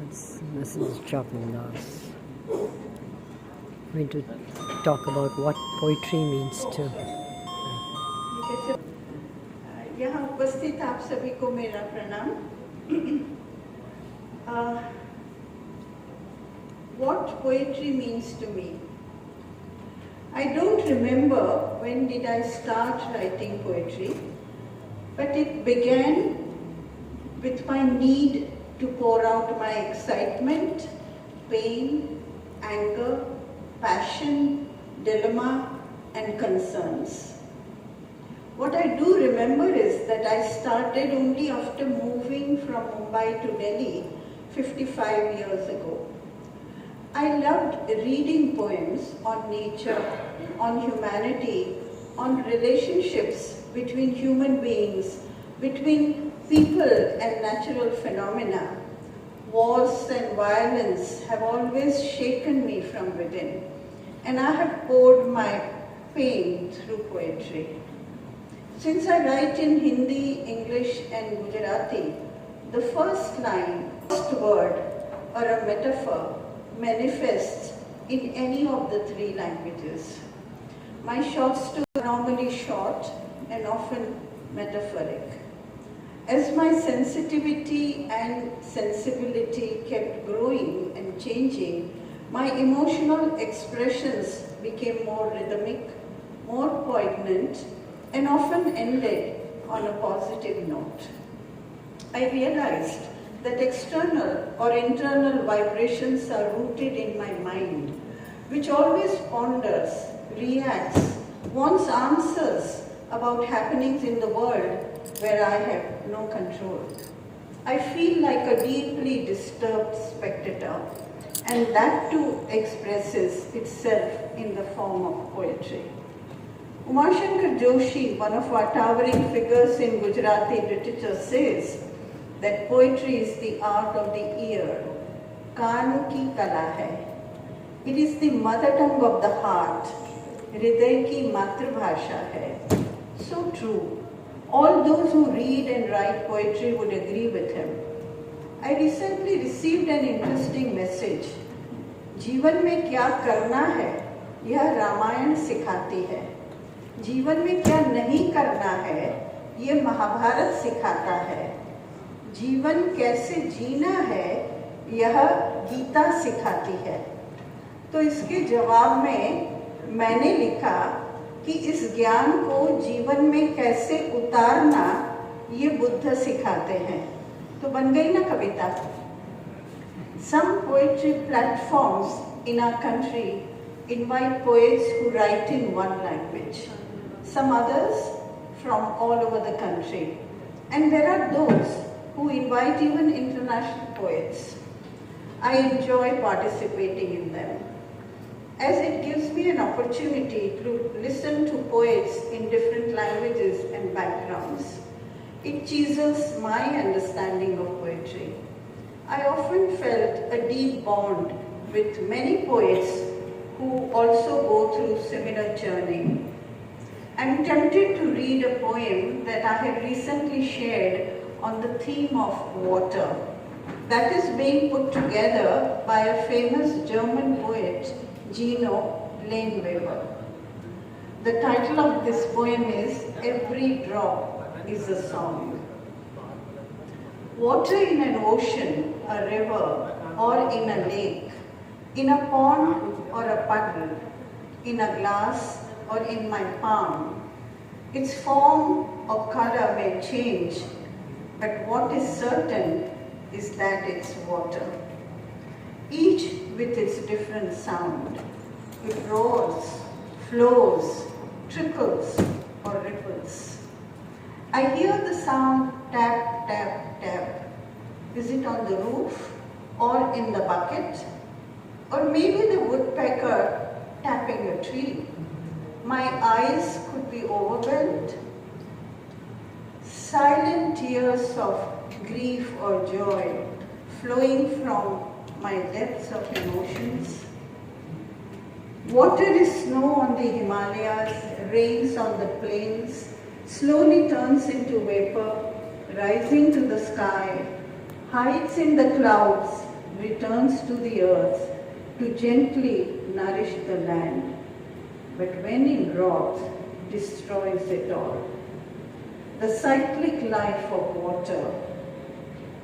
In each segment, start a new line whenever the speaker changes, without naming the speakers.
friends, this is Chapman Das. I'm going to talk about what poetry means to
यहाँ उपस्थित आप सभी को मेरा प्रणाम. What poetry means to me? I don't remember when did I start writing poetry, but it began with my need to pour out my excitement, pain, anger, passion, dilemma, and concerns. What I do remember is that I started only after moving from Mumbai to Delhi 55 years ago. I loved reading poems on nature, on humanity, on relationships between human beings, between people and natural phenomena. Wars and violence have always shaken me from within, and I have poured my pain through poetry. Since I write in Hindi, English and Gujarati, the first line, first word or a metaphor manifests in any of the three languages. My short stories are normally short and often metaphoric. As my sensitivity and sensibility kept growing and changing, my emotional expressions became more rhythmic, more poignant, and often ended on a positive note. I realized that external or internal vibrations are rooted in my mind, which always ponders, reacts, wants answers about happenings in the world where I have no control. I feel like a deeply disturbed spectator, and that too expresses itself in the form of poetry. Umashankar Joshi, one of our towering figures in Gujarati literature, says that poetry is the art of the ear. Kaan ki kala hai. It is the mother tongue of the heart. Hriday ki matrabhasha hai. So true. All those who read and write poetry would agree with him. I recently received an interesting message. जीवन में क्या करना है, यह रामायण सिखाती है. जीवन में क्या नहीं करना है, ये महाभारत सिखाता है. जीवन कैसे जीना है, यह गीता सिखाती है. तो इसके जवाब में मैंने लिखा कि इस ज्ञान को जीवन में कैसे उतारना ये बुद्ध सिखाते हैं. तो बन गई ना कविता. Some poetry platforms in our country invite poets who write in one language. Some others from all over the country. And there are those who invite even international poets. I enjoy participating in them, as it gives me an opportunity to listen to poets in different languages and backgrounds. It chisels my understanding of poetry. I often felt a deep bond with many poets who also go through similar journey. I'm tempted to read a poem that I have recently shared on the theme of water, that is being put together by a famous German poet, Gino Lehn-Weber. The title of this poem is Every Drop is a Song. Water in an ocean, a river, or in a lake, in a pond or a puddle, in a glass or in my palm. Its form or color may change, but what is certain is that it's water. Each with its different sound. It roars, flows, trickles, or ripples. I hear the sound tap, tap, tap. Is it on the roof or in the bucket? Or maybe the woodpecker tapping a tree. My eyes could be overwhelmed. Silent tears of grief or joy flowing from my depths of emotions. Water is snow on the Himalayas, rains on the plains, slowly turns into vapor, rising to the sky, hides in the clouds, returns to the earth to gently nourish the land, but when in wrath, destroys it all. The cyclic life of water,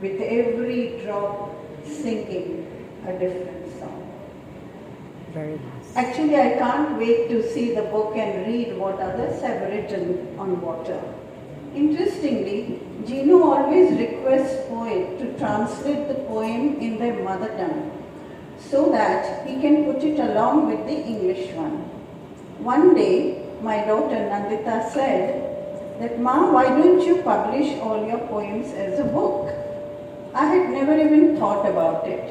with every drop singing a different song.
Very nice.
Actually, I can't wait to see the book and read what others have written on water. Interestingly, Gino always requests poet to translate the poem in their mother tongue so that he can put it along with the English one. One day, my daughter Nandita said that, "Ma, why don't you publish all your poems as a book?" I had never even thought about it.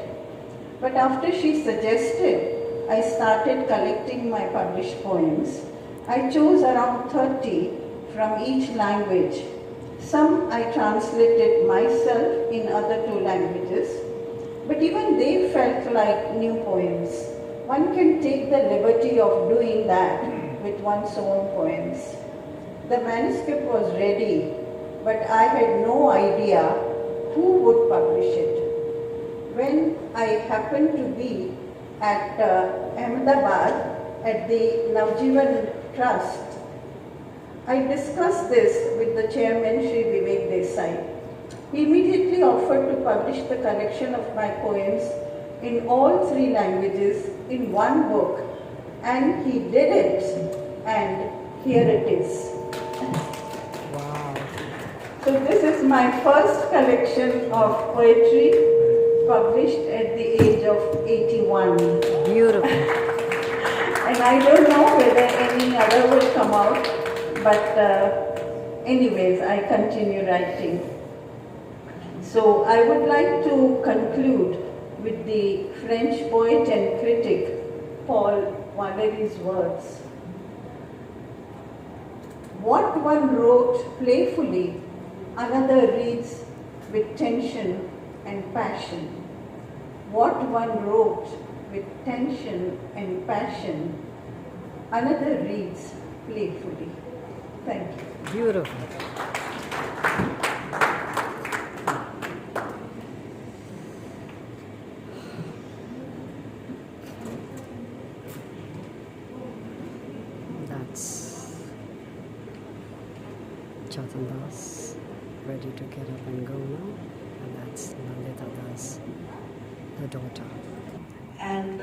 But after she suggested, I started collecting my published poems. I chose around 30 from each language. Some I translated myself in other 2 languages, but even they felt like new poems. One can take the liberty of doing that with one's own poems. The manuscript was ready, but I had no idea who would publish it. When I happened to be at Ahmedabad at the Navjivan Trust, I discussed this with the chairman, Sri Vivek Desai. He immediately offered to publish the collection of my poems in all 3 languages in one book, and he did it, and here it is.
Wow.
So this is my first collection of poetry, published at the age of 81.
Beautiful.
And I don't know whether any other will come out, but anyways, I continue writing. So I would like to conclude with the French poet and critic Paul Valéry's words. What one wrote playfully, another reads with tension and passion. What one wrote with tension and passion, another reads playfully. Thank you.
Beautiful. That's Chatan Das, ready to get up and go now. And that's Nandita Das, the daughter.
And